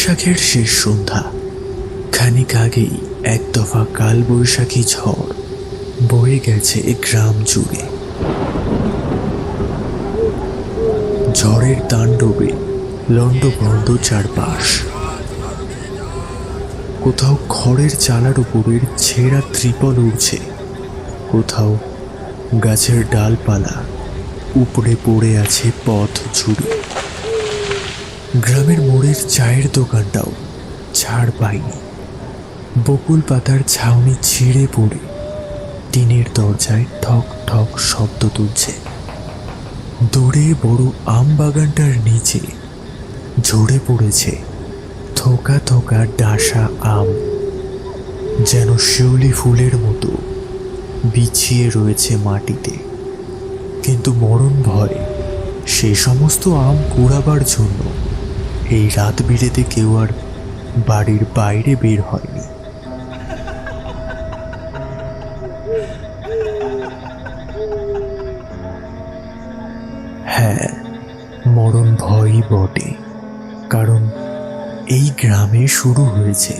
বৈশাখের শেষ সন্ধ্যা। খানিক আগেই এক দফা কালবৈশাখী ঝড় বয়ে গেছে গ্রাম জুড়ে। ঝড়ের তাণ্ডবে লণ্ডভণ্ড চারপাশ। কোথাও খড়ের চালার উপরের ছেঁড়া ত্রিপল উড়ছে, কোথাও গাছের ডালপালা উপড়ে পড়ে আছে পথ জুড়ে। গ্রামের মোড়ের চায়ের দোকানটাও ছাড় পায়নি। বকুল পাতার ছাউনি ছিঁড়ে পড়ে টিনের দরজায় ঠক ঠক শব্দ তুলছে। দূরে বড় আম বাগানটার নিচে ঝরে পড়েছে থোকা থোকা ডাসা আম, যেন শিউলি ফুলের মতো বিছিয়ে রয়েছে মাটিতে। কিন্তু মরণ ভয় সেই সমস্ত আম কুড়াবার জন্য এই রাত বিরেতে কেউ আর বাড়ির বাইরে বের হয়নি। হ্যাঁ, মরণ ভয়ই বটে, কারণ এই গ্রামে শুরু হয়েছে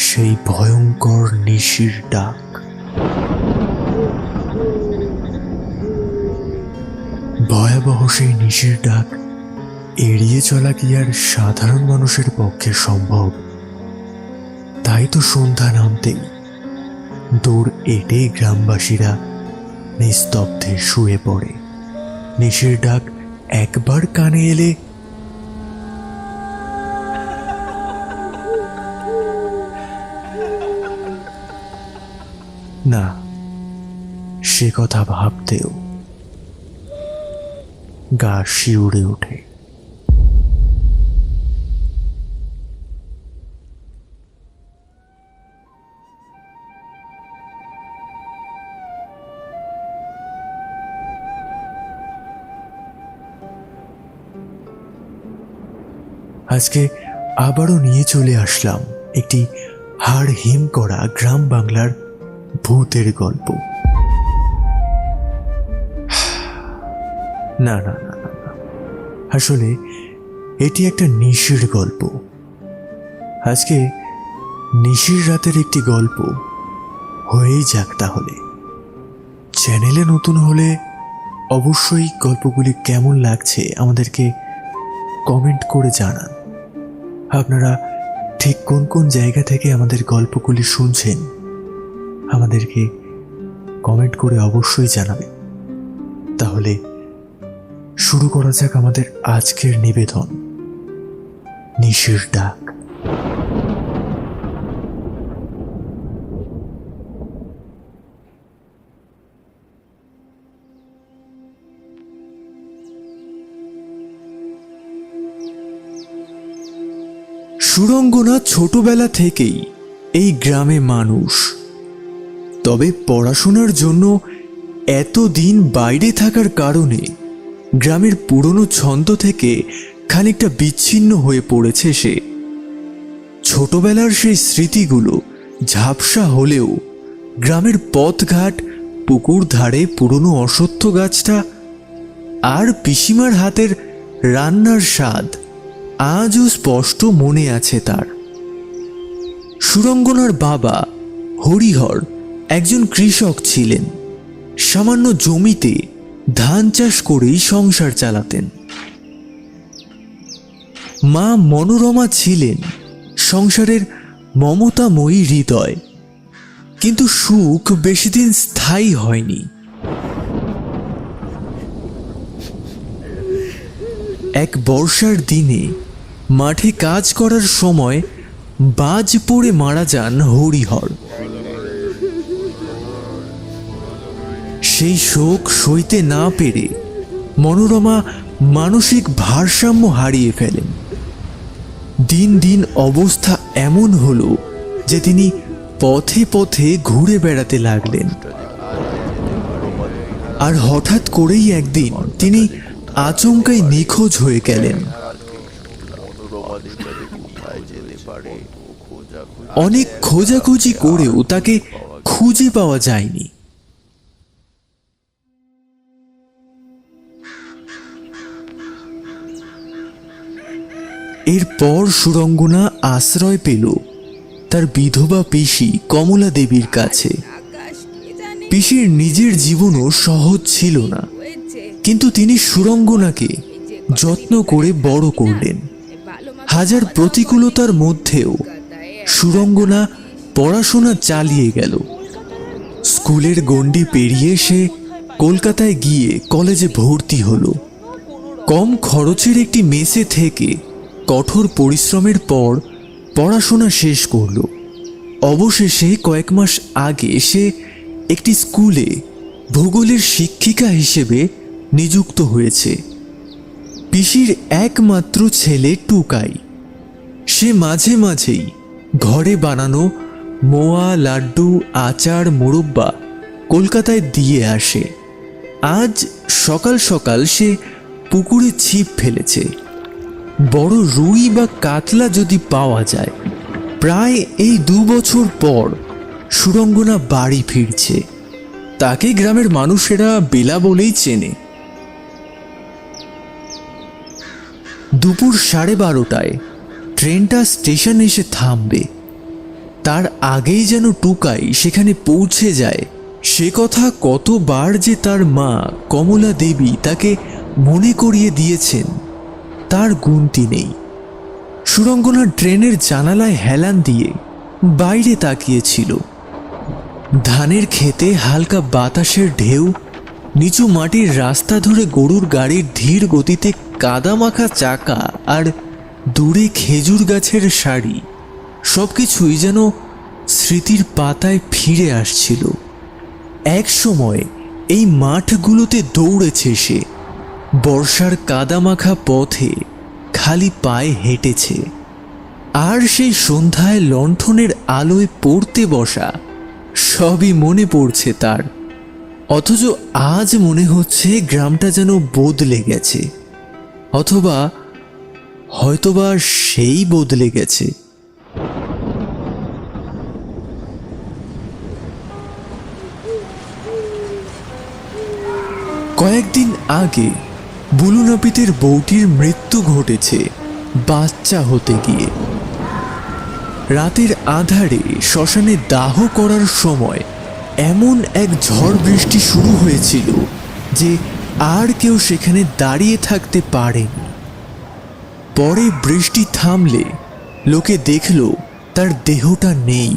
সেই ভয়ঙ্কর নিশির ডাক। ভয়াবহ সেই নিশির ডাক এড়িয়ে চলা কি আর সাধারণ মানুষের পক্ষে সম্ভব? তাই তো সন্ধ্যা নামতেই দৌড় এঁটে গ্রামবাসীরা নিস্তব্ধে শুয়ে পড়ে। নিশির ডাক একবার কানে এলে না, সে কথা ভাবতেও গা শিউরে ওঠে। আজকে আবারও নিয়ে চলে আসলাম একটি হাড় হিম করা গ্রাম বাংলার ভূতের গল্প। না না না না, আসলে এটি একটা নিশির গল্প। আজকে নিশির রাতের একটি গল্প হয়েই যাক তাহলে। চ্যানেলে নতুন হলে অবশ্যই গল্পগুলি কেমন লাগছে আমাদেরকে কমেন্ট করে জানান। আপনারা ঠিক কোন কোন জায়গা থেকে আমাদের গল্পগুলি শুনছেন আমাদেরকে কমেন্ট করে অবশ্যই জানাবেন। তাহলে শুরু করা যাক আমাদের আজকের নিবেদন, নিশির ডাক। সুরঙ্গনা ছোটবেলা থেকেই এই গ্রামে মানুষ, তবে পড়াশোনার জন্য এতদিন বাইরে থাকার কারণে গ্রামের পুরনো ছন্দ থেকে খানিকটা বিচ্ছিন্ন হয়ে পড়েছে সে। ছোটবেলার সেই স্মৃতিগুলো ঝাপসা হলেও গ্রামের পথঘাট, পুকুর ধারে পুরনো অশ্বত্থ গাছটা আর পিসিমার হাতের রান্নার স্বাদ আজও স্পষ্ট মনে আছে তার। সুরঙ্গনার বাবা হরিহর একজন কৃষক ছিলেন। সামান্য জমিতে ধান চাষ করেই সংসার চালাতেন। মা মনোরমা ছিলেন সংসারের মমতাময়ী হৃদয়, কিন্তু সুখ বেশিদিন স্থায়ী হয়নি। এক বর্ষার দিনে মাঠে কাজ করার সময় বাজ পড়ে মারা যান হরিহর। সেই শোক সইতে না পেরে মনোরমা মানসিক ভারসাম্য হারিয়ে ফেলেন। দিন দিন অবস্থা এমন হলো যে তিনি পথে পথে ঘুরে বেড়াতে লাগলেন। আর হঠাৎ করেই একদিন তিনি আচমকাই নিখোঁজ হয়ে গেলেন। অনেক খোঁজাখুঁজি করেও তাকে খুঁজে পাওয়া যায়নি। এরপর সুরঙ্গনা আশ্রয় পেল তার বিধবা পিসি কমলা দেবীর কাছে। পিসির নিজের জীবনও সহজ ছিল না, কিন্তু তিনি সুরঙ্গনাকে যত্ন করে বড় করলেন। হাজার প্রতিকূলতার মধ্যেও সুরঙ্গনা পড়াশোনা চালিয়ে গেল। স্কুলের গণ্ডি পেরিয়ে সে কলকাতায় গিয়ে কলেজে ভর্তি হলো। কম খরচের একটি মেসে থেকে কঠোর পরিশ্রমের পর পড়াশোনা শেষ করল। অবশেষে কয়েক মাস আগে সে একটি স্কুলে ভূগোলের শিক্ষিকা হিসেবে নিযুক্ত হয়েছে। পিসির একমাত্র ছেলে টুকাই। সে মাঝে মাঝেই ঘরে বানানো মোয়া, লাড্ডু, আচার, মোরব্বা কলকাতায় দিয়ে আসে। আজ সকাল সকাল সে পুকুরে ছিপ ফেলেছে। বড় রুই বা কাতলা যদি পাওয়া যায়। প্রায় এই 2 বছর পর সুরঙ্গনা বাড়ি ফিরছে। তাকে গ্রামের মানুষেরা বেলা বলেই চেনে। দুপুর 12:30টায় ট্রেনটা স্টেশনে এসে থামবে। তার আগেই যেন টুকাই সেখানে পৌঁছে যায়। সে কথা কতবার যে তার মা কমলা দেবী তাকে মনে করিয়ে দিয়েছেন তার গুনতি নেই। সুরঙ্গনা ট্রেনের জানালায় হেলান দিয়ে বাইরে তাকিয়েছিল। ধানের ক্ষেতে হালকা বাতাসের ঢেউ, নিচু মাটির রাস্তা ধরে গরুর গাড়ির ধীর গতিতে কাদামাখা চাকা, আর দূরে খেজুর গাছের সারি, সবকিছুই যেন স্মৃতির পাতায় ফিরে আসছিল। এক সময় এই মাঠগুলোতে দৌড়েছে সে, বর্ষার কাদামাখা পথে খালি পায়ে হেঁটেছে। আর সেই সন্ধ্যায় লণ্ঠনের আলোয় পড়তে বসা সবই মনে পড়ছে তার। অথচ আজ মনে হচ্ছে গ্রামটা যেন বদলে গেছে, অথবা হয়তোবা সেই বদলে গেছে। কয়েকদিন আগে বুলু নাপিতের বউটির মৃত্যু ঘটেছে বাচ্চা হতে গিয়ে। রাতের আঁধারে শ্মশানে দাহ করার সময় এমন এক ঝড় বৃষ্টি শুরু হয়েছিল যে আর কেউ সেখানে দাঁড়িয়ে থাকতে পারেনি। পরে বৃষ্টি থামলে লোকে দেখল তার দেহটা নেই।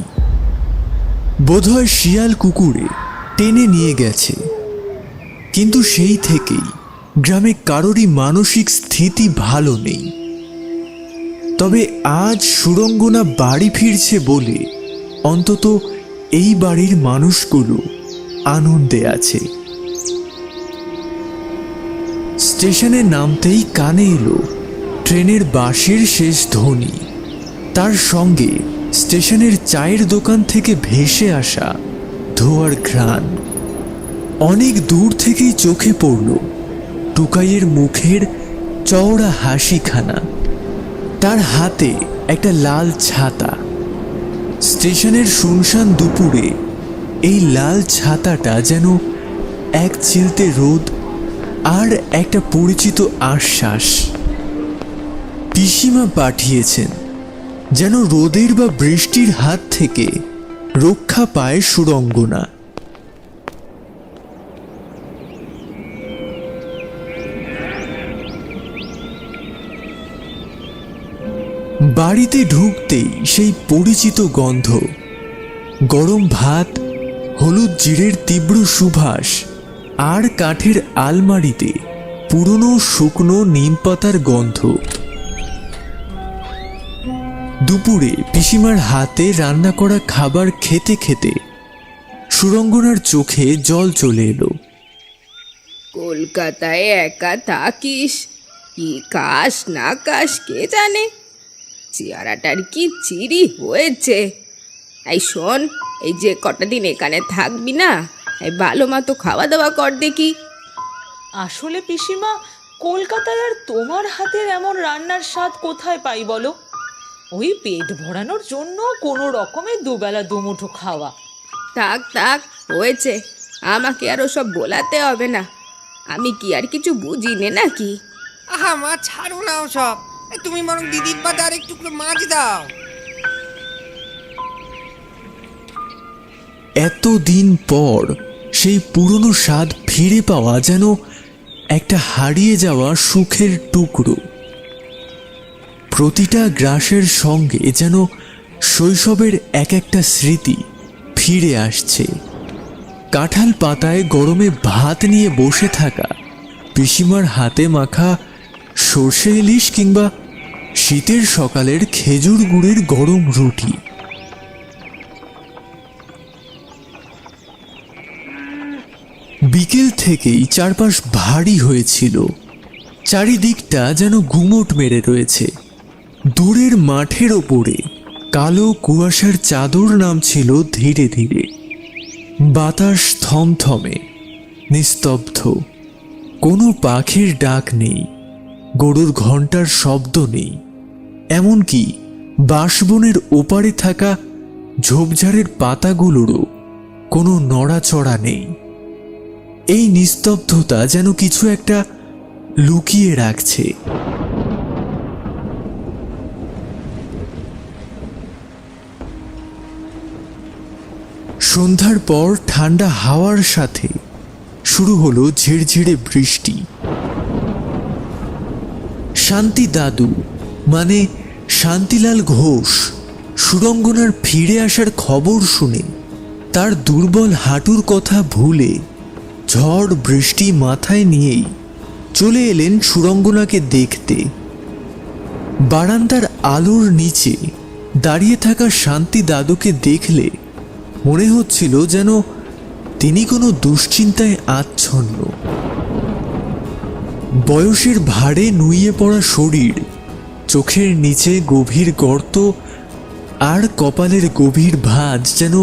বোধহয় শিয়াল কুকুরে টেনে নিয়ে গেছে। কিন্তু সেই থেকেই গ্রামে কারোরই মানসিক স্থিতি ভালো নেই। তবে আজ সুরঙ্গনা বাড়ি ফিরছে বলে অন্তত এই বাড়ির মানুষগুলো আনন্দে আছে। স্টেশনে নামতেই কানে এলো ট্রেনের বাঁশির শেষ ধ্বনি। তার সঙ্গে স্টেশনের চায়ের দোকান থেকে ভেসে আসা ধোঁয়ার ঘ্রাণ। অনেক দূর থেকেই চোখে পড়ল টুকাইয়ের মুখের চওড়া হাসিখানা। তার হাতে একটা লাল ছাতা। স্টেশনের শুনশান দুপুরে এই লাল ছাতাটা যেন এক চিলতে রোদ আর একটা পরিচিত আশ্বাস। পিসিমা পাঠিয়েছেন যেন রোদের বা বৃষ্টির হাত থেকে রক্ষা পায় সুরঙ্গনা। বাড়িতে ঢুকতেই সেই পরিচিত গন্ধ, গরম ভাত, হলুদ জিরের তীব্র সুবাস, আর কাঠের আলমারিতে পুরনো শুকনো নিমপাতার গন্ধ। দুপুরে পিসিমার হাতে রান্না করা খাবার খেতে খেতে সুরঙ্গনার চোখে জল চলে এলো। কলকাতায় একা থাকিস, কি খাস না খাস কে জানে, চেহারাটার কি চিরি হয়েছে। এই শোন, এই যে কটা দিন এখানে থাকবি না, এই ভালো মতো খাওয়া দাওয়া কর দেখি। আসলে পিসিমা, কলকাতায় আর তোমার হাতের এমন রান্নার স্বাদ কোথায় পাই বলো? ওই পেট ভরানোর জন্য কোনো রকমে দুবেলা দুমুঠো খাওয়া। থাক থাক, হয়েছে, আমাকে আর ওসব বলাতে হবে না। আমি কি আর কিছু বুঝি নে নাকি? আহা মা, ছাড়ো না ওসব। তুমি বরং দিদির পাতে আর একটু মাছ দাও। এতদিন পর সেই পুরনো স্বাদ ফিরে পাওয়া যেন একটা হারিয়ে যাওয়া সুখের টুকরো। প্রতিটা গ্রাসের সঙ্গে যেন শৈশবের এক একটা স্মৃতি ফিরে আসছে। কাঁঠাল পাতায় গরমে ভাত নিয়ে বসে থাকা, পিসিমার হাতে মাখা সর্ষে ইলিশ কিংবা শীতের সকালের খেজুর গুড়ের গরম রুটি। বিকেল থেকেই চারপাশ ভারী হয়েছিল, চারিদিকটা যেন গুমোট মেরে রয়েছে। দূরের মাঠের ওপরে কালো কুয়াশার চাদর নামছিল ধীরে ধীরে। বাতাস থমথমে, নিস্তব্ধ, কোনো পাখির ডাক নেই, গরুর ঘণ্টার শব্দ নেই, এমনকি বাঁশবনের ওপারে থাকা ঝোপঝাড়ের পাতাগুলোরও কোনো নড়াচড়া নেই। এই নিস্তব্ধতা যেন কিছু একটা লুকিয়ে রাখছে। সন্ধ্যার পর ঠান্ডা হাওয়ার সাথে শুরু হলো ঝিরঝিরে বৃষ্টি। শান্তি দাদু মানে শান্তিলাল ঘোষ সুরঙ্গনার ফিরে আসার খবর শুনে তার দুর্বল হাঁটুর কথা ভুলে ঝড় বৃষ্টি মাথায় নিয়েই চলে এলেন সুরঙ্গনাকে দেখতে। বারান্দার আলোর নিচে দাঁড়িয়ে থাকা শান্তি দাদুকে দেখলে মনে হচ্ছিল যেন তিনি কোনো দুশ্চিন্তায় আচ্ছন্ন। বয়সের ভারে নুইয়ে পড়া শরীর, চোখের নিচে গভীর গর্ত আর কপালের গভীর ভাঁজ যেন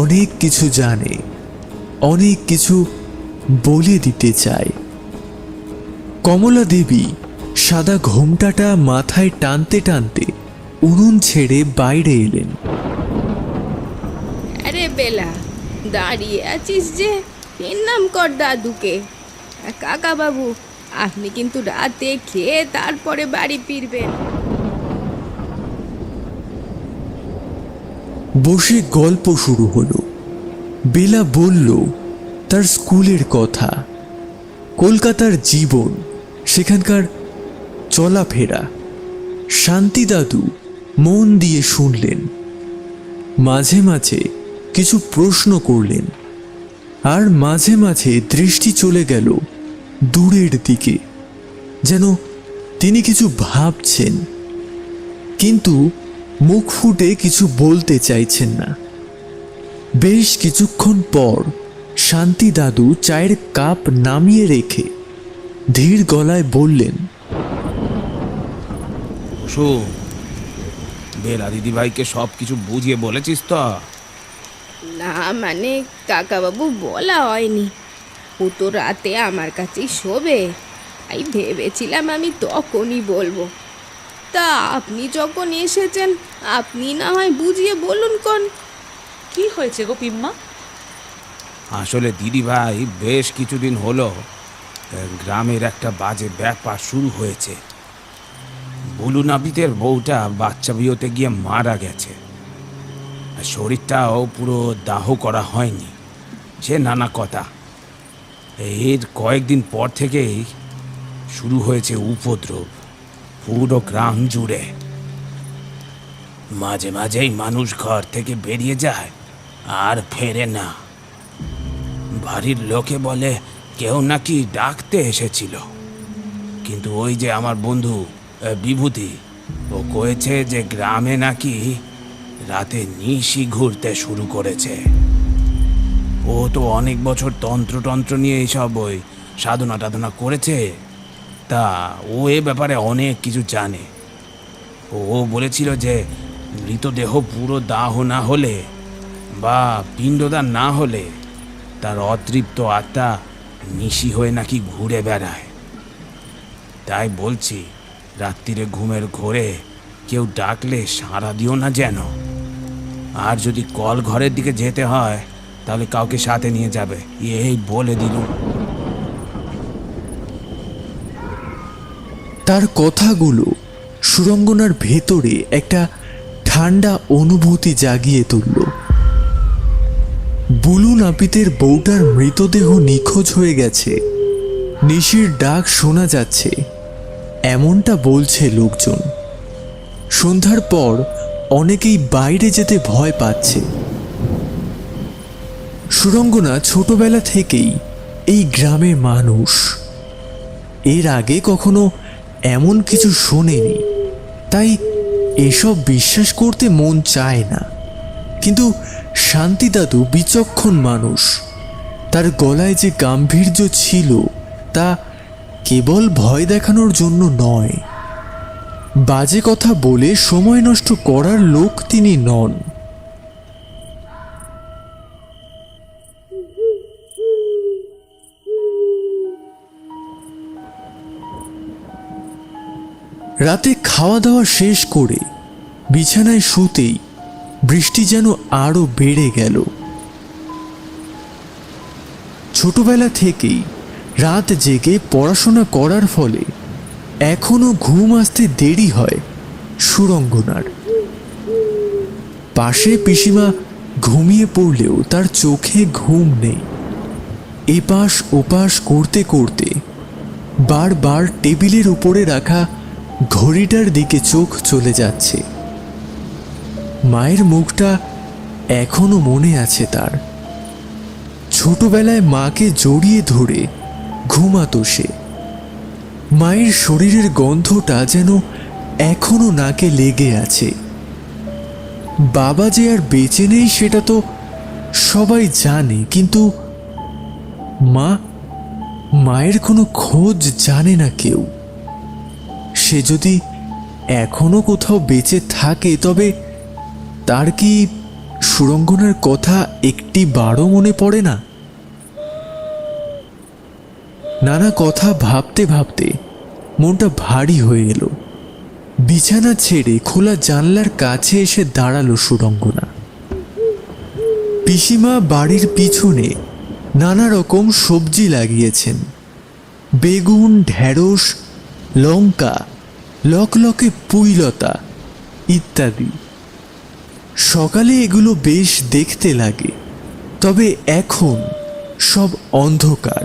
অনেক কিছু জানে, অনেক কিছু বলে দিতে চায়। কমলা দেবী সাদা ঘোমটাটা মাথায় টানতে টানতে উনুন ছেড়ে বাইরে এলেন। আরে বেলা, দাঁড়িয়ে আছিস যে, এর নাম কর দাদুকে। কাকা বাবু, আপনি কিন্তু রাতে খেয়ে তারপরে বাড়ি ফিরবেন। বসে গল্প শুরু হলো। বেলা বলল তার স্কুলের কথা, কলকাতার জীবন, সেখানকার চলাফেরা। শান্তি দাদু মন দিয়ে শুনলেন, মাঝে মাঝে কিছু প্রশ্ন করলেন, আর মাঝে মাঝে দৃষ্টি চলে গেল দূরের দিকে, যেন তিনি কিছু ভাবছেন কিন্তু মুখ ফুটে কিছু বলতে চাইছেন না। বেশ কিছুক্ষণ পর শান্তি দাদু চায়ের কাপ নামিয়ে রেখে ধীর গলায় বললেন, বেলা দিদিভাইকে সব কিছু বুঝিয়ে বলেছিস তো? না মানে কাকা বাবু, বলা হয়নি। ও তো রাতে আমার কাছেই শোবে, তাই ভেবেছিলাম আমি তখনই বলবো। তা আপনি যখন এসেছেন, আপনি না হয় বুঝিয়ে বলুন কোন। কি হয়েছে গো পিম্মা? আসলে দিদিভাই বেশ কিছুদিন হলো গ্রামের একটা বাজে ব্যাপার শুরু হয়েছে। বুলু নাপিতের বউটা বাচ্চা বিয়েতে গিয়ে মারা গেছে। শরীরটাও পুরো দাহ করা হয়নি, সে নানা কথা। এর কয়েকদিন পর থেকেই শুরু হয়েছে উপদ্রব পুরো গ্রাম জুড়ে। মাঝে মাঝেই মানুষ ঘর থেকে বেরিয়ে যায় আর ফেরে না। বাড়ির লোকে বলে কেউ নাকি ডাকতে এসেছিল, কিন্তু ওই যে আমার বন্ধু বিভূতি, ও কয়েছে যে গ্রামে নাকি রাতে নিশি ঘুরতে শুরু করেছে। ও তো অনেক বছর তন্ত্র নিয়ে এইসব ওই সাধনা টাধনা করেছে, তা ও এ ব্যাপারে অনেক কিছু জানে। ও বলেছিল যে মৃতদেহ পুরো দাহ না হলে বা পিণ্ডদান না হলে তার অতৃপ্ত আত্মা নিশি হয়ে নাকি ঘুরে বেড়ায়। তাই বলছি, রাত্রিরে ঘুমের ঘোরে কেউ ডাকলে সাড়া দিও না যেন। আর যদি কল ঘরের দিকে যেতে হয় তাহলে কাউকে সাথে নিয়ে যাবে, এই বলে দিলুম। তার কথাগুলো সুরঙ্গনার ভেতরে একটা ঠান্ডা অনুভূতি জাগিয়ে তুলল। বুলু নাপিতের বউটার মৃতদেহ নিখোঁজ হয়ে গেছে, নিশির ডাক শোনা যাচ্ছে, এমনটা বলছে লোকজন। সন্ধ্যার পর অনেকেই বাইরে যেতে ভয় পাচ্ছে। সুরঙ্গনা ছোটবেলা থেকেই এই গ্রামের মানুষ, এর আগে কখনো এমন কিছু শোনেনি, তাই এসব বিশ্বাস করতে মন চায় না। কিন্তু শান্তি দাদু বিচক্ষণ মানুষ, তার গলায় যে গাম্ভীর্য ছিল তা কেবল ভয় দেখানোর জন্য নয়। বাজে কথা বলে সময় নষ্ট করার লোক তিনি নন। রাতে খাওয়া দাওয়া শেষ করে বিছানায় শুতেই বৃষ্টি যেন আরো বেড়ে গেল। ছোটবেলা থেকেই রাত জেগে পড়াশোনা করার ফলে এখনো ঘুম আসতে দেরি হয় সুরঙ্গনার। পাশে পিসিমা ঘুমিয়ে পড়লেও তার চোখে ঘুম নেই। এপাশ ওপাশ করতে করতে বারবার টেবিলের উপরে রাখা ঘড়িটার দিকে চোখ চলে যাচ্ছে। মায়ের মুখটা এখনো মনে আছে তার। ছোটবেলায় মাকে জড়িয়ে ধরে ঘুমাতো সে। মায়ের শরীরের গন্ধটা যেন এখনো নাকে লেগে আছে। বাবা যে আর বেঁচে নেই সেটা তো সবাই জানে, কিন্তু মায়ের কোনো খোঁজ জানে না কেউ। সে যদি এখনো কোথাও বেঁচে থাকে তবে তার কি সুরঙ্গনার কথা একটি বারও মনে পড়ে না? নানা কথা ভাবতে ভাবতে মনটা ভারী হয়ে এলো। বিছানা ছেড়ে খোলা জানলার কাছে এসে দাঁড়ালো সুরঙ্গনা। পিসিমা বাড়ির পিছনে নানা রকম সবজি লাগিয়েছেন, বেগুন, ঢেঁড়স, লঙ্কা, লকলকে পুঁইলতা ইত্যাদি। সকালে এগুলো বেশ দেখতে লাগে, তবে এখন সব অন্ধকার।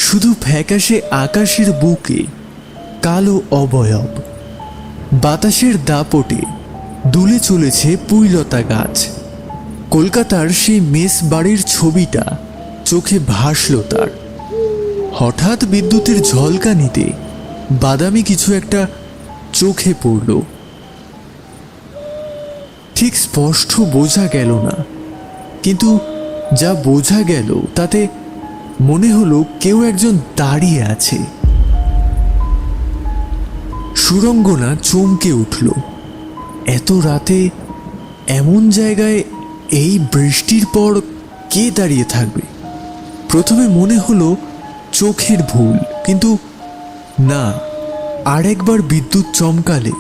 শুধু ফ্যাকাশে আকাশের বুকে কালো অবয়ব। বাতাসের দাপটে দুলে চলেছে পুঁইলতা গাছ। কলকাতার সেই মেস বাড়ির ছবিটা চোখে ভাসল তার। হঠাৎ বিদ্যুতের ঝলকানিতে বাদামি কিছু একটা চোখে পড়ল। ঠিক স্পষ্ট বোঝা গেল না, কিন্তু যা বোঝা গেল তাতে মনে হলো কেউ একজন দাঁড়িয়ে আছে। সুরঙ্গনা চমকে উঠল। এত রাতে এমন জায়গায় এই বৃষ্টির পর কে দাঁড়িয়ে থাকবে? প্রথমে মনে হলো চোখের ভুল, কিন্তু না, আরেকবার বিদ্যুৎ চমকালে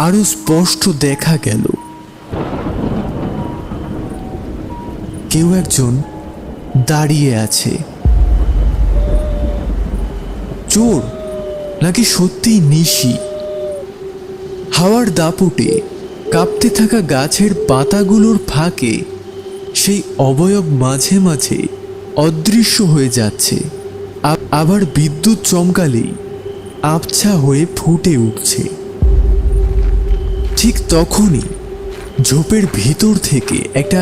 আরো স্পষ্ট দেখা গেল কেউ একজন দাঁড়িয়ে আছে। চোর নাকি সত্যি নিশি? হাওয়ার দাপটে কাঁপতে থাকা গাছের পাতাগুলোর ফাঁকে সেই অবয়ব মাঝে মাঝে অদৃশ্য হয়ে যাচ্ছে, আবার বিদ্যুৎ চমকালেই আবছা হয়ে ফুটে উঠছে। ঠিক তখনই ঝোপের ভিতর থেকে একটা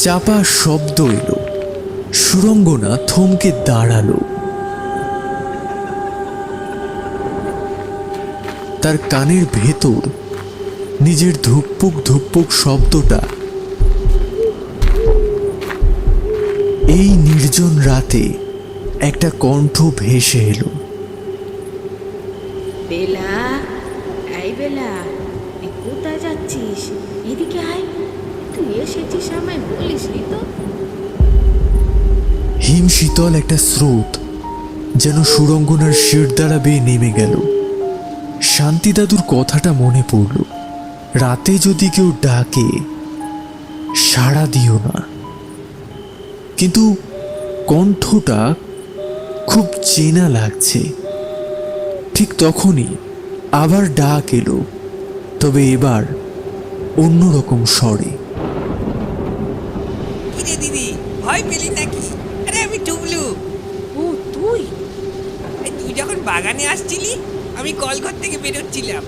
চাপা শব্দ এলো। সুরঙ্গনা থমকে দাঁড়ালো। তার কানের ভেতর নিজের ধুকপুক ধুকপুক শব্দটা এই নির্জন রাতে একটা কণ্ঠ ভেসে এলো। বেলা, এই বেলা, তুই কোথায় যাচ্ছিস? এদিকে আয়, তুই এসেছিস আমায় বলিসনি তো। হিমশীতল একটা স্রোত যেন সুরঙ্গনার শিরদাঁড়া বেয়ে নেমে গেল। শান্তি দাদুর কথাটা মনে পড়ল, রাতে যদি কেউ ডাকে সাড়া দিও না। কিন্তু কণ্ঠটা খুব চেনা লাগছে। ঠিক তখনই আবার ডাক এলো, তবে এবার অন্যরকম স্বরে। কিরে দিদি, ভয় পেলি নাকি? আরে আমি টুবলু। ও তুই? এই তুই যখন বাগানে আসছিলি, আমি কলঘর থেকে বেরোচ্ছিলাম।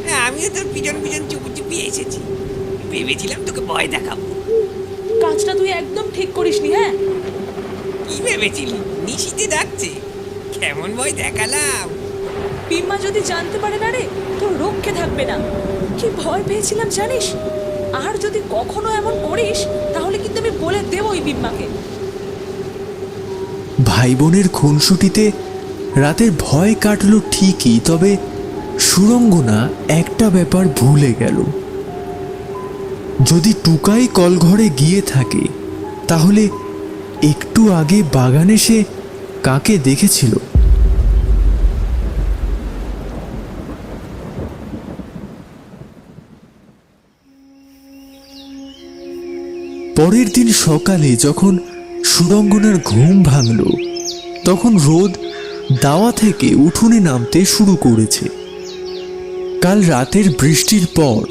হ্যাঁ, আমিও তোর পিছন পিছন চুপি চুপি এসেছি। ভেবেছিলাম তোকে ভয় দেখাবো। কাজটা তুই একদম ঠিক করিসনি। হ্যাঁ, কি ভেবেছিলি নিশিতে ডাকছে? কেমন ভয় দেখালাম! পিম্মা যদি জানতে পারে না রে, তোর রক্ষে থাকবে না। কি ভয় পেয়েছিলাম জানিস? আর যদি কখনো এমন করিস তাহলে কিন্তু আমি বলে দেবই পিম্মাকে। ভাই বোনের খুনসুটিতে রাতের ভয় কাটলো ঠিকই, তবে সুরঙ্গনা একটা ব্যাপার ভুলে গেল। যদি টুকাই কলঘরে গিয়ে থাকে, তাহলে একটু আগে বাগানে সে কাকে দেখেছিল? পরের দিন সকালে যখন সুরঙ্গনার ঘুম ভাঙল, তখন রোদ দাওয়া থেকে উঠোনে নামতে শুরু করেছে। কাল রাতের বৃষ্টির পর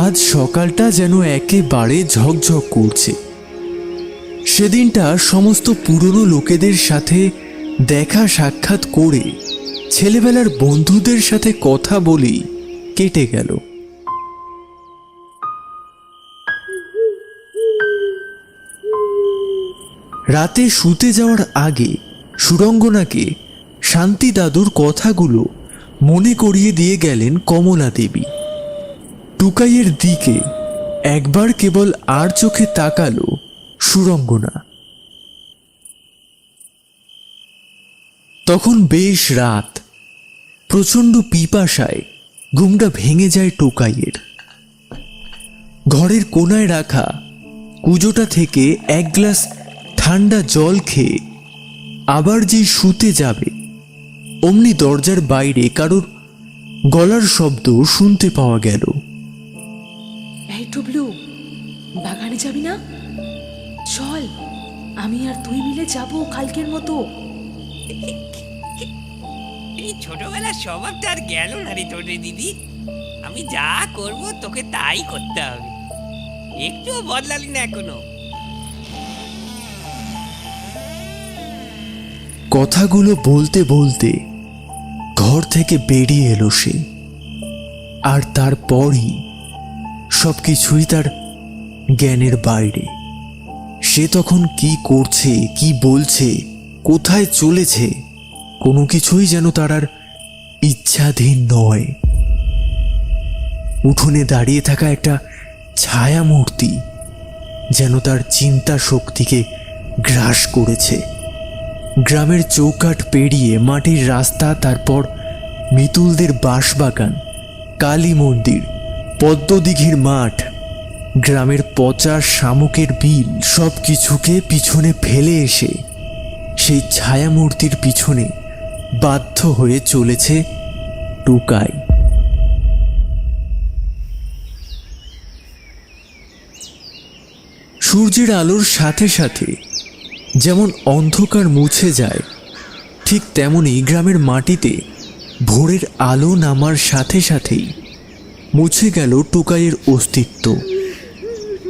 আজ সকালটা যেন একেবারে ঝকঝক করছে। সেদিনটা সমস্ত পুরনো লোকেদের সাথে দেখা সাক্ষাৎ করে ছেলেবেলার বন্ধুদের সাথে কথা বলেই কেটে গেল। রাতে শুতে যাওয়ার আগে সুরঙ্গনাকে শান্তি দাদুর কথাগুলো মনে করিয়ে দিয়ে গেলেন কমলা দেবী। টুকাইয়ের দিকে একবার কেবল আর চোখে তাকালো সুরঙ্গনা। তখন বেশ রাত, প্রচণ্ড পিপাসায় ঘুমটা ভেঙে যায় টুকাইয়ের। ঘরের কোনায় রাখা কুজোটা থেকে এক গ্লাস ঠান্ডা জল খেয়ে আবার যে শুতে যাবে, অমনি দরজার বাইরে কারোর গলার শব্দ শুনতে পাওয়া গেল। এই টুবলু, বাগানে যাবি না? চল, আমি আর তুই মিলে যাব কালকের মতো। এই ছোটবেলার স্বভাবটা আর গেল না রে তোর রে দিদি। আমি যা করব তোকে তাই করতে হবে, একটুও বদলালি না এখনো। কথাগুলো বলতে বলতে ঘর থেকে বেরিয়ে এলো সে। আর তারপরই সবকিছুই তার জ্ঞানের বাইরে। সে তখন কি করছে, কি বলছে, কোথায় চলেছে, কোনো কিছুই যেন তার আর ইচ্ছাধীন নয়। উঠোনে দাঁড়িয়ে থাকা একটা ছায়া মূর্তি যেন তার চিন্তা শক্তিকে গ্রাস করেছে। গ্রামের চৌকাঠ পেরিয়ে মাটির রাস্তা, তারপর মিতুলদের বাঁশবাগান, কালী মন্দির, পদ্মদিঘির মাঠ, গ্রামের পচা শামুকের বিল, সব কিছুকে পিছনে ফেলে এসে সেই ছায়ামূর্তির পিছনে বাধ্য হয়ে চলেছে টুকাই। সূর্যের আলোর সাথে সাথে যেমন অন্ধকার মুছে যায়, ঠিক তেমনি গ্রামের মাটিতে ভোরের আলো নামার সাথে সাথেই মুছে গেল টুকাইয়ের অস্তিত্ব।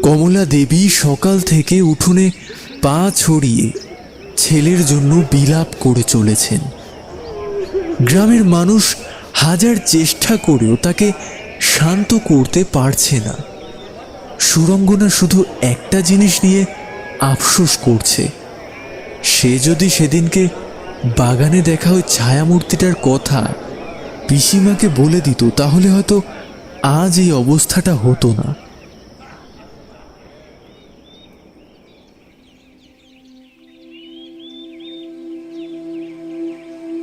কমলা দেবী সকাল থেকে উঠোনে পা ছড়িয়ে ছেলের জন্য বিলাপ করে চলেছেন। গ্রামের মানুষ হাজার চেষ্টা করেও তাকে শান্ত করতে পারছে না। সুরঙ্গনা শুধু একটা জিনিস নিয়ে আফসোস করছে, সে যদি সেদিনকে বাগানে দেখা ওই ছায়ামূর্তিটার কথা পিসিমাকে বলে দিত, তাহলে হয়তো আজ এই অবস্থাটা হতো না।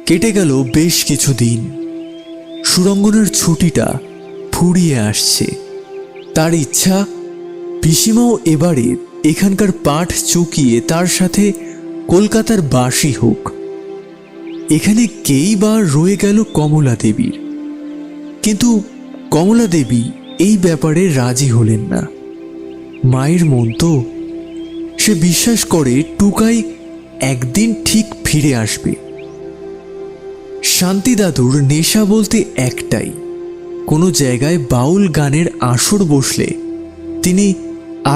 কেটে গেল বেশ কিছুদিন। সুরঙ্গনার ছুটিটা ফুরিয়ে আসছে। তার ইচ্ছা পিসিমাও এবারে এখানকার পাঠ চুকিয়ে তার সাথে কলকাতার বাসী হোক। এখানে কেই বা রয়ে গেল কমলা দেবীর, কিন্তু কমলা দেবী এই ব্যাপারে রাজি হলেন না। মায়ের মন তো, সে বিশ্বাস করে টুকাই একদিন ঠিক ফিরে আসবে। শান্তি দাদুর নেশা বলতে একটাই, কোনো জায়গায় বাউল গানের আসর বসলে তিনি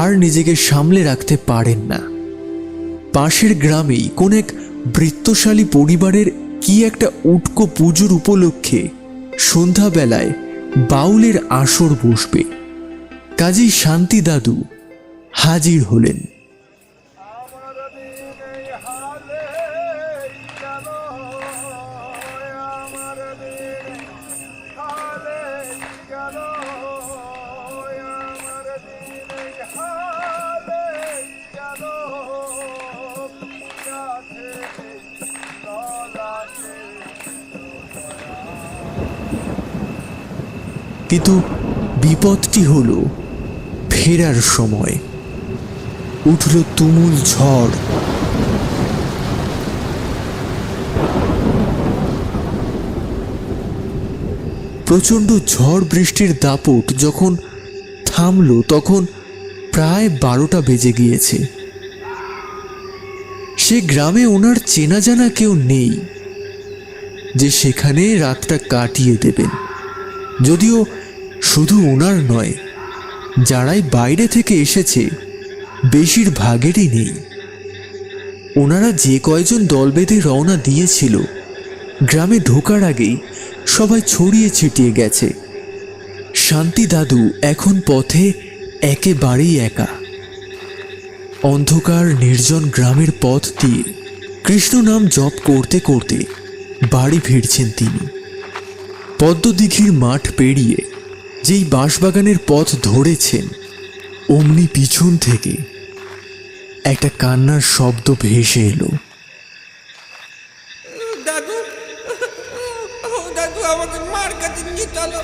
আর নিজেকে সামলে রাখতে পারেন না। পাশের গ্রামেই কোন এক বৃত্তশালী পরিবারের কি একটা উটকো পুজোর উপলক্ষে সন্ধ্যাবেলায় বাউলের আসর বসবে। কাজেই শান্তি দাদু হাজির হলেন। কিন্তু বিপদটি হলো ফেরার সময় উঠল তুমুল ঝড়। প্রচণ্ড ঝড় বৃষ্টির দাপট যখন থামল তখন প্রায় 12টা বেজে গিয়েছে। সে গ্রামে ওনার চেনা জানা কেউ নেই যে সেখানে রাতটা কাটিয়ে দেবেন। যদিও শুধু ওনার নয়, যারাই বাইরে থেকে এসেছে বেশিরভাগেরই নেই। ওনারা যে কয়জন দল বেঁধে রওনা দিয়েছিল গ্রামে ঢোকার আগেই সবাই ছড়িয়ে ছিটিয়ে গেছে। শান্তি দাদু এখন পথে একেবারেই একা। অন্ধকার নির্জন গ্রামের পথ দিয়ে কৃষ্ণ নাম জপ করতে করতে বাড়ি ফিরছেন তিনি। পদ্মদিঘির মাঠ পেরিয়ে যেই বাঁশবাগানের পথ ধরেছেন অমনি পিছন থেকে একটা কান্নার শব্দ ভেসে এলো। দাদু, ও দাদু, আমাকে মার কাছে নিয়ে চলো।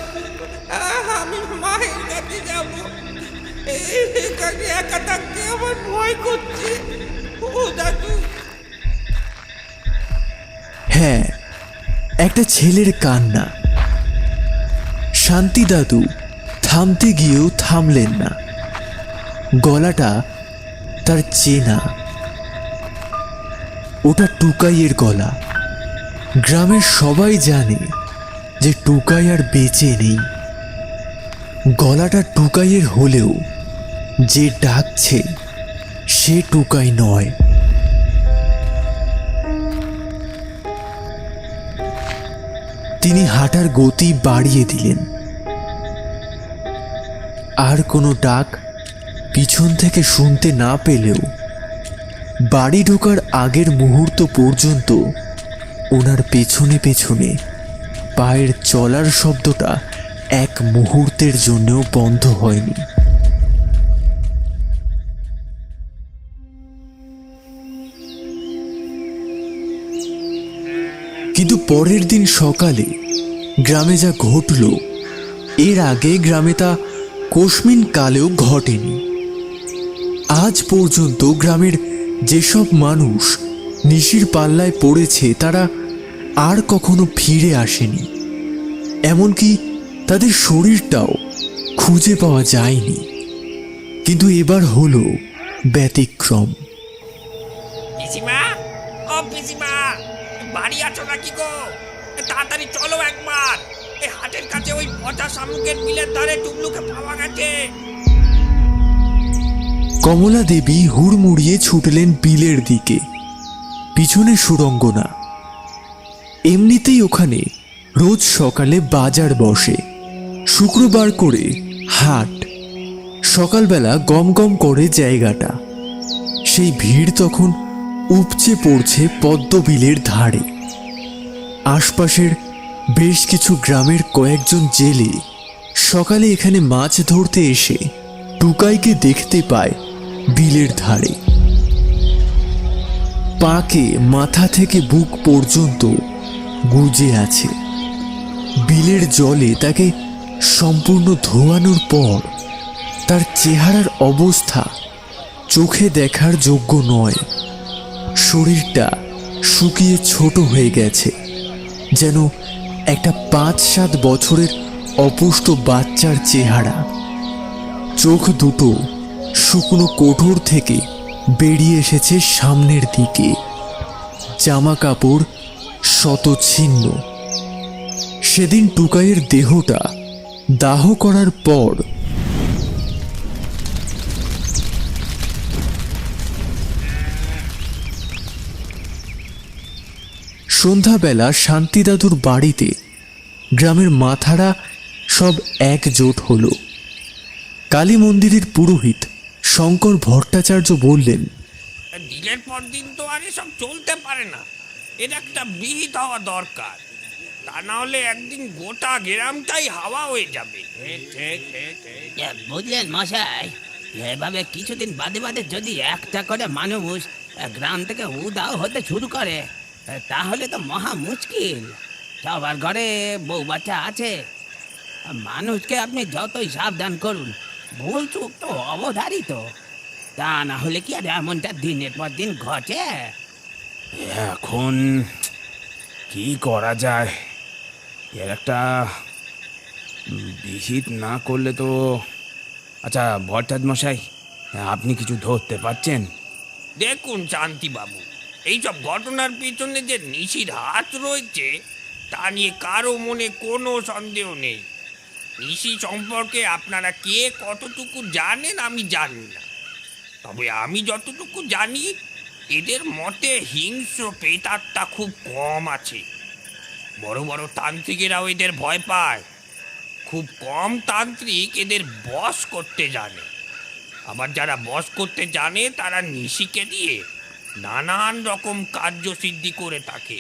আমি মায়ের কাছে যাব। এখানে একা থাকতে আমার ভয় করছে। ও দাদু। হ্যাঁ, একটা ছেলের কান্না। শান্তি দাদু থামতে গিয়েও থামলেন না। গলাটা তার চেনা, ওটা টুকাইয়ের গলা। গ্রামের সবাই জানে যে টুকাই আর বেঁচে নেই। গলাটা টুকাইয়ের হলেও যে ডাকছে সে টুকাই নয়। তিনি হাঁটার গতি বাড়িয়ে দিলেন। আর কোনো ডাক পিছন থেকে শুনতে না পেলেও বাড়ি ঢোকার আগের মুহূর্ত পর্যন্ত ওনার পেছনে পেছনে পায়ের চলার শব্দটা এক মুহূর্তের জন্যও বন্ধ হয়নি। কিন্তু পরের দিন সকালে গ্রামে যা ঘটল এর আগে গ্রামে তা কোশমিন কালেও ঘটেনি। আজ পর্যন্ত গ্রামের যেসব মানুষ নিশির পাল্লায় পড়েছে তারা আর কখনো ফিরে আসেনি। এমনকি তাদের শরীরটাও খুঁজে পাওয়া যায়নি। কিন্তু এবার হলো ব্যতিক্রম। পিসিমা, ও পিসিমা, বাড়ি আছো নাকি গো? তাড়াতাড়ি চলো একবার। এই হাটের কাছে ওই পচা শামুকের বিলের ধারে টুকলুকে পাওয়া গেছে। কমলা দেবী হুড়মুড়িয়ে ছুটলেন বিলের দিকে। পিছনে সুরঙ্গনা। এমনিতেই ওখানে রোজ সকালে বাজার বসে। শুক্রবার করে হাট। সকালবেলা গম গম করে জায়গাটা। সেই ভিড় তখন উপচে পড়ছে পদ্মবিলের ধারে। আশপাশের বেশ কিছু গ্রামের কয়েকজন জেলে সকালে এখানে মাছ ধরতে এসে টুকাইকে দেখতে পায় বিলের ধারে। পাকে মাথা থেকে বুক পর্যন্ত গুজে আছে। বিলের জলে তাকে সম্পূর্ণ ধোয়ানোর পর তার চেহারার অবস্থা চোখে দেখার যোগ্য নয়। শরীরটা শুকিয়ে ছোট হয়ে গেছে, যেন একটা 5-7 বছরের অপুষ্ট বাচ্চার চেহারা। চোখ দুটো শুকনো কোঠর থেকে বেরিয়ে এসেছে সামনের দিকে। জামা কাপড় শতছিন্ন, সেদিন টুকাইয়ের দেহটা দাহ করার পর সন্ধ্যাবেলা শান্তিদাদুর বাড়িতে গ্রামের মাথারা সব একজোট হলো। কালী মন্দিরের পুরোহিত শঙ্কর ভট্টাচার্য বললেন, দিনের পর দিন তো আর এসব চলতে পারে না, এর একটা বিহিত হওয়া দরকার, তা না হলে একদিন গোটা গ্রামটাই হাওয়া হয়ে যাবে। বুঝলেন মশাই, এভাবে কিছুদিন বাদে বাদে যদি একটা করে মানুষ গ্রাম থেকে উধাও হতে শুরু করে তাহলে তো মহা মুশকিল। সবার ঘরে বউ বাচ্চা আছে, মানুষকে আপনি যতই সাবধান করুন ভুল চুক তো অবধারিত, তা না হলে কি আর এমনটা দিনের পর দিন ঘটে। এখন কি করা যায়, এর একটা বিহিত না করলে তো। আচ্ছা ভট্টাচ মশাই, আপনি কিছু ধরতে পারছেন? দেখুন শান্তিবাবু, এইসব ঘটনার পিছনে যে নিশির হাত রয়েছে তা নিয়ে কারো মনে কোনো সন্দেহ নেই। নিশি সম্পর্কে আপনারা কে কতটুকু জানেন আমি জানি না, তবে আমি যতটুকু জানি এদের মতে হিংস্র প্রেতাত্মা খুব কম আছে। বড় বড় তান্ত্রিকেরাও এদের ভয় পায়, খুব কম তান্ত্রিক এদের বশ করতে জানে। আবার যারা বশ করতে জানে তারা নিশিকে দিয়ে নানান রকম কার্যসিদ্ধি করে থাকে।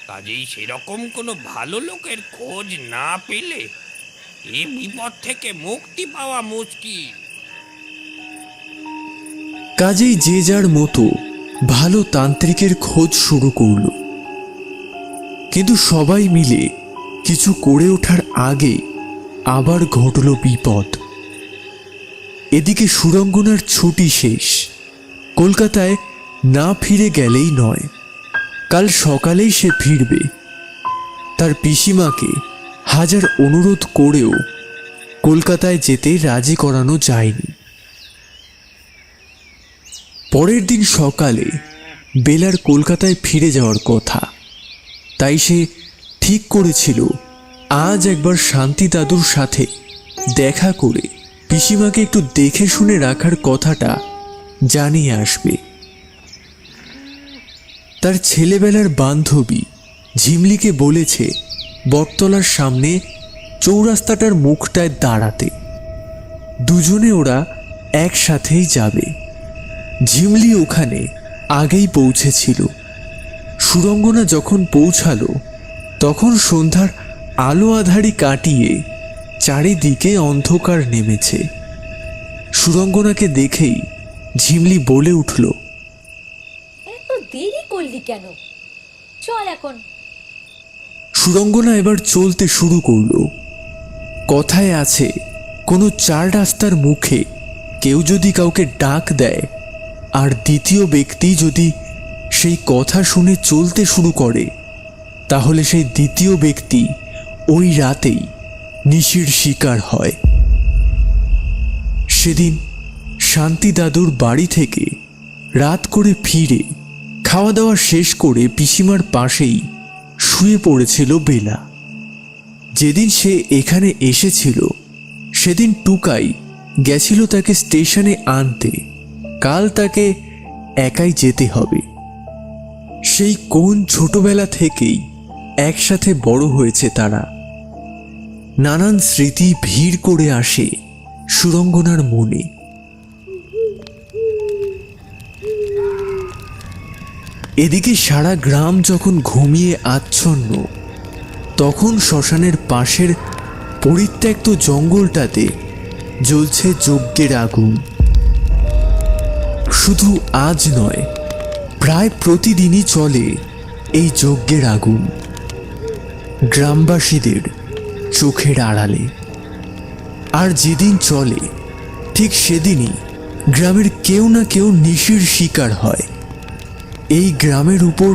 কাজেই সেরকম কোনো ভালো লোকের খোঁজ না পেলে এ বিপদ থেকে মুক্তি পাওয়া মুশকিল। কাজেই যে যার মতো ভালো তান্ত্রিকের খোঁজ শুরু করল, কিন্তু সবাই মিলে কিছু করে ওঠার আগে আবার ঘটল বিপদ। এদিকে সুরঙ্গনার ছুটি শেষ, কলকাতায় না ফিরে গেলেই নয়, কাল সকালেই সে ফিরবে। তার পিসিমাকে হাজার অনুরোধ করেও কলকাতায় যেতে রাজি করানো যায়নি। পরের দিন সকালে বেলার কলকাতায় ফিরে যাওয়ার কথা, তাই সে ঠিক করেছিল আজ একবার শান্তি দাদুর সাথে দেখা করে পিসিমাকে একটু দেখে শুনে রাখার কথাটা জানিয়ে আসবে। তার ছেলেবেলার বান্ধবী ঝিমলিকে বলেছে বটতলার সামনে চৌরাস্তাটার মুখটায় দাঁড়াতে, দুজনে ওরা একসাথেই যাবে। ঝিমলি ওখানে আগেই পৌঁছেছিল। সুরঙ্গনা যখন পৌঁছালো তখন সন্ধ্যার আলো আধারি কাটিয়ে চারিদিকে অন্ধকার নেমেছে। সুরঙ্গনাকে দেখেই ঝিমলি বলে উঠল, এত দেরি করলি কেন? চল এখন। সুরঙ্গনা এবার চলতে শুরু করলো। কথায় আছে, কোনো চার রাস্তার মুখে কেউ যদি কাউকে ডাক দেয় আর দ্বিতীয় ব্যক্তি যদি সেই কথা শুনে চলতে শুরু করে, তাহলে সেই দ্বিতীয় ব্যক্তি ওই রাতেই নিশির শিকার হয়। সেদিন শান্তি দাদুর বাড়ি থেকে রাত করে ফিরে খাওয়া দাওয়া শেষ করে পিসিমার পাশেই শুয়ে পড়েছিল বেলা। যেদিন সে এখানে এসেছিল সেদিন টুকাই গেছিল তাকে স্টেশনে আনতে, কাল তাকে একাই যেতে হবে। সেই কোন ছোটবেলা থেকেই একসাথে বড় হয়েছে তারা। নানান স্মৃতি ভিড় করে আসে সুরঙ্গনার মনে। এদিকে সারা গ্রাম যখন ঘুমিয়ে আচ্ছন্ন, তখন শ্মশানের পাশের পরিত্যক্ত জঙ্গলটাতে জ্বলছে যজ্ঞের আগুন। শুধু আজ নয়, প্রায় প্রতিদিনই চলে এই যজ্ঞের আগুন গ্রামবাসীদের চোখের আড়ালে। আর যেদিন চলে ঠিক সেদিনই গ্রামের কেউ না কেউ নিশির শিকার হয়। এই গ্রামের উপর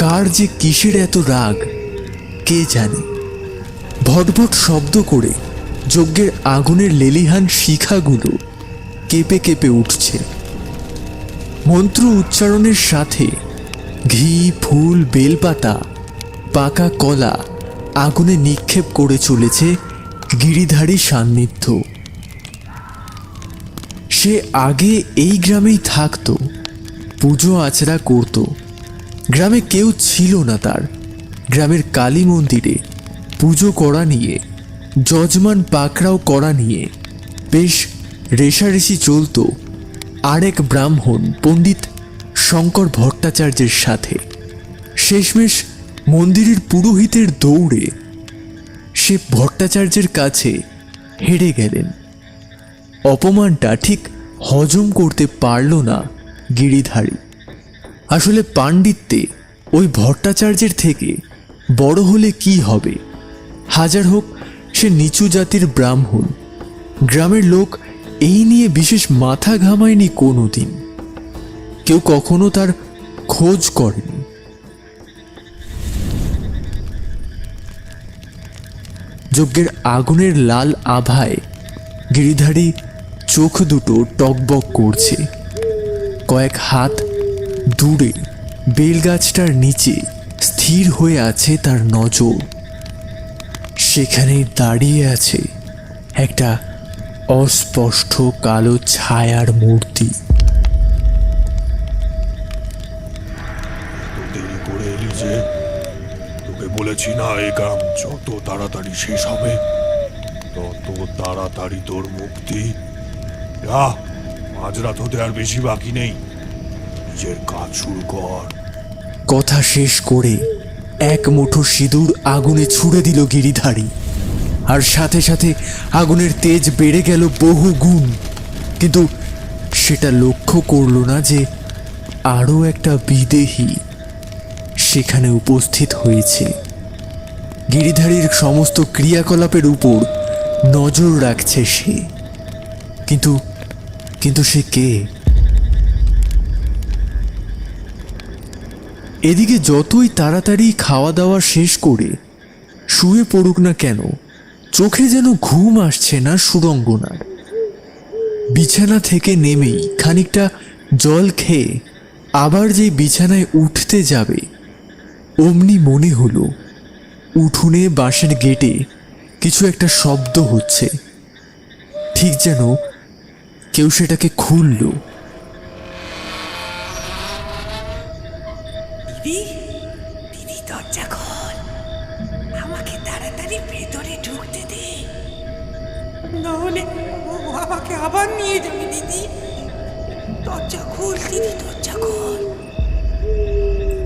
কার যে কিসের এত রাগ কে জানে। ভটভট শব্দ করে যজ্ঞের আগুনের লেলিহান শিখাগুলো কেঁপে কেঁপে উঠছে। মন্ত্র উচ্চারণের সাথে ঘি, ফুল, বেলপাতা, পাকা কলা আগুনে নিক্ষেপ করে চলেছে গিরিধারী সান্নিধ্য। সে আগে এই গ্রামেই থাকতো, পুজো আচরা করত। গ্রামে কেউ ছিল না তার। গ্রামের কালী মন্দিরে পুজো করা নিয়ে, যজমান পাকড়াও করা নিয়ে বেশ রেশারেশি চলত আরেক ব্রাহ্মণ পণ্ডিত শঙ্কর ভট্টাচার্যের সাথে। শেষমেশ মন্দিরের পুরোহিতের দৌড়ে সে ভট্টাচার্যের কাছে হেরে গেলেন। অপমানটা ঠিক হজম করতে পারল না গিরিধারী। আসলে পাণ্ডিত্যে ওই ভট্টাচার্যের থেকে বড় হলে কি হবে? হাজার হোক সে নিচু জাতির ব্রাহ্মণ। গ্রামের লোক এই নিয়ে বিশেষ মাথা ঘামায়নি কোনো দিন। কেউ কখনো তার খোঁজ করেনি। যজ্ঞের আগুনের লাল আভায় গিরিধারী চোখ দুটো টকবক করছে। কয়েক হাত দূরে বেলগাছটার নিচে স্থির হয়ে আছে তার নজর। সেখানে দাঁড়িয়ে আছে একটা অস্পষ্ট কালো ছায়ার মূর্তি। দেরি করে এলি যে? তোকে বলেছি না এই গ্রাম যত তাড়াতাড়ি শেষ হবে তত তাড়াতাড়ি তোর মুক্তি। মাঝরাত হতে আর বেশি বাকি নেই, নিজের কাজ শুরু কর। কথা শেষ করে এক মুঠো সিঁদুর আগুনে ছুঁড়ে দিল গিরিধারী, আর সাথে সাথে আগুনের তেজ বেড়ে গেল বহু গুণ। কিন্তু সেটা লক্ষ্য করল না যে আরও একটা বিদেহী সেখানে উপস্থিত হয়েছে। গিরিধারীর সমস্ত ক্রিয়াকলাপের উপর নজর রাখছে সে। কিন্তু কিন্তু সে কে? এদিকে যতই তাড়াতাড়ি খাওয়া দাওয়া শেষ করে শুয়ে পড়ুক না কেন, চোখে যেন ঘুম আসছে না সুরঙ্গনার। বিছানা থেকে নেমেই খানিকটা জল খেয়ে আবার যেই বিছানায় উঠতে যাবে, অমনি মনে হলো উঠোনে বাঁশের গেটে কিছু একটা শব্দ হচ্ছে। ঠিক যেন কেউ সেটাকে খুলল। দিদি দরজা খোল, আমাকে তাড়াতাড়ি ভেতরে ঢুকতে দে, নাহলে ও আমাকে আবার নিয়ে যাবে। দিদি দরজা খোল, দিদি দরজা খোল।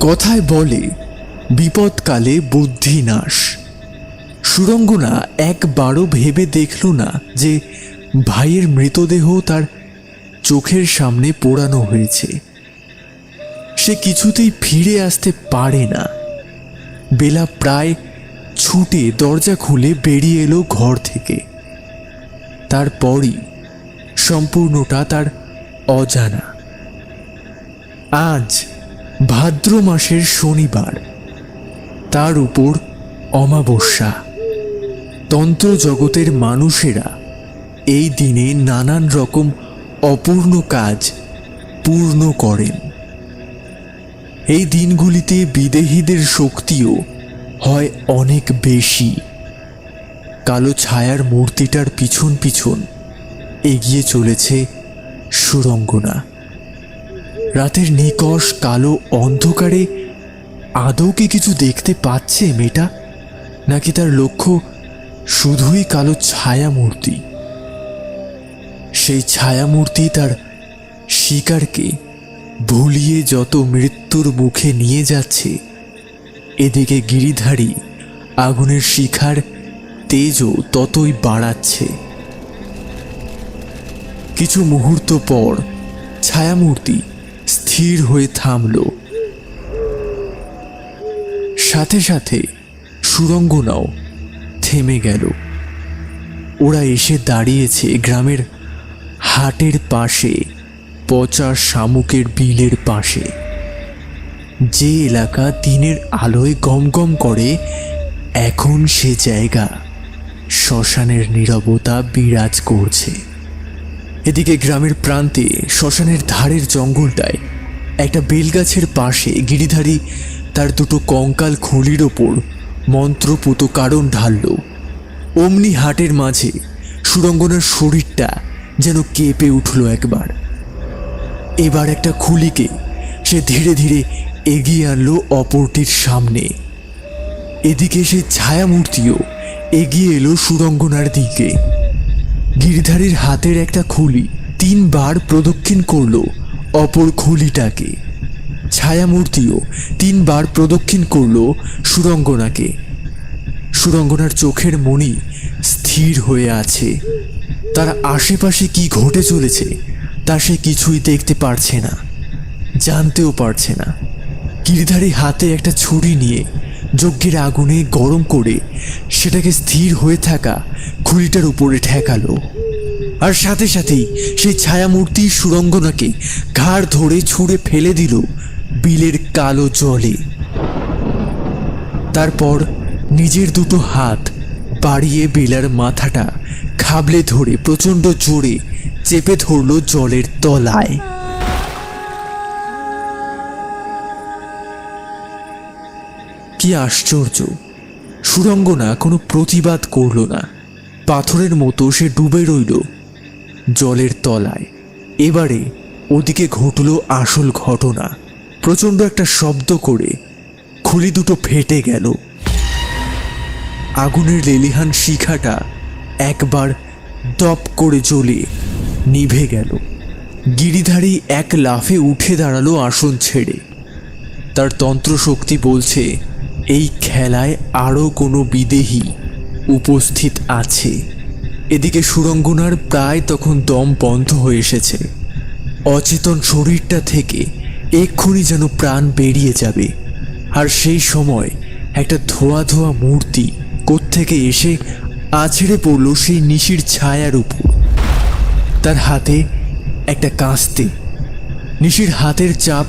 কথায় বলে বিপদকালে বুদ্ধি নাশ। সুরঙ্গনা একবারও ভেবে দেখল না যে ভাইয়ের মৃতদেহ তার চোখের সামনে পোড়ানো হয়েছে। সে কিছুতেই ফিরে আসতে পারে না। বেলা প্রায় ছুটে দরজা খুলে বেরিয়ে এলো ঘর থেকে। তারপরই সম্পূর্ণটা তার অজানা। আজ ভাদ্র মাসের শনিবার, তার উপর অমাবস্যা। তন্ত্র জগতের মানুষেরা এই দিনে নানান রকম অপূর্ণ কাজ পূর্ণ করেন। এই দিনগুলিতে বিদেহীদের শক্তিও হয় অনেক বেশি। কালো ছায়ার মূর্তিটার পিছন পিছন এগিয়ে চলেছে সুরঙ্গনা। রাতের নিকষ কালো অন্ধকারে আদৌ কি কিছু দেখতে পাচ্ছে মেয়েটা, নাকি তার লক্ষ্য শুধুই কালো ছায়ামূর্তি? সেই ছায়ামূর্তি তার শিকারকে ভুলিয়ে যত মৃত্যুর মুখে নিয়ে যাচ্ছে, এদিকে গিরিধারী আগুনের শিখার তেজও ততই বাড়াচ্ছে। কিছু মুহূর্ত পর ছায়ামূর্তি স্থির হয়ে থামল। সাথে সাথে সুরঙ্গনাও থেমে গেল। ওরা এসে দাঁড়িয়েছে গ্রামের হাটের পাশে, পচা শামুকের বিলের পাশে। যে এলাকা দিনের আলোয় গমগম করে, এখন সে জায়গা শ্মশানের নীরবতা বিরাজ করছে। এদিকে গ্রামের প্রান্তে শ্মশানের ধারের জঙ্গলটায় একটা বেলগাছের পাশে গিরিধারী তার দুটো কঙ্কাল খুলির ওপর মন্ত্রপুত কারণ ঢালল। অমনি হাটের মাঝে সুরঙ্গনার শরীরটা যেন কেঁপে উঠল একবার। এবার একটা খুলিকে সে ধীরে ধীরে এগিয়ে আনলো অপরটির সামনে। এদিকে সে ছায়ামূর্তিও এগিয়ে এলো সুরঙ্গনার দিকে। গিরিধারীর হাতের একটা খুলি 3 বার প্রদক্ষিণ করলো অপর খুলিটাকে। ছায়ামূর্তিও 3 বার প্রদক্ষিণ করলো সুরঙ্গনাকে। সুরঙ্গনার চোখের মণি স্থির হয়ে আছে। তার আশেপাশে কি ঘটে চলেছে তা সে কিছুই দেখতে পারছে না, জানতেও পারছে না। গিরিধারী হাতে একটা ছুরি নিয়ে যজ্ঞের আগুনে গরম করে সেটাকে স্থির হয়ে থাকা খুলিটার উপরে ঠেকালো। আর সাথে সাথেই সেই ছায়ামূর্তি সুরঙ্গনাকে ঘাড় ধরে ছুঁড়ে ফেলে দিল বিলের কালো জলে। তারপর নিজের দুটো হাত বাড়িয়ে বেলার মাথাটা খাবলে ধরে প্রচণ্ড জোরে চেপে ধরল জলের তলায়। কি আশ্চর্য! সুরঙ্গনা কোনো প্রতিবাদ করল না। পাথরের মতো সে ডুবে রইল জলের তলায়। এবারে ওদিকে ঘটল আসল ঘটনা। প্রচণ্ড একটা শব্দ করে খুলি দুটো ফেটে গেল। আগুনের লেলিহান শিখাটা একবার দপ করে জ্বলে নিভে গেল। গিরিধারী এক লাফে উঠে দাঁড়ালো আসন ছেড়ে। তার তন্ত্রশক্তি বলছে এই খেলায় আরও কোনো বিদেহী উপস্থিত আছে। এদিকে সুরঙ্গনার প্রায় তখন দম বন্ধ হয়ে এসেছে। অচেতন শরীরটা থেকে এক্ষুনি যেন প্রাণ বেরিয়ে যাবে। আর সেই সময় একটা ধোয়া ধোয়া মূর্তি কোত্থেকে এসে আছড়ে পড়ল সেই নিশির ছায়ার উপর। তার হাতে একটা কাস্তে। নিশির হাতের চাপ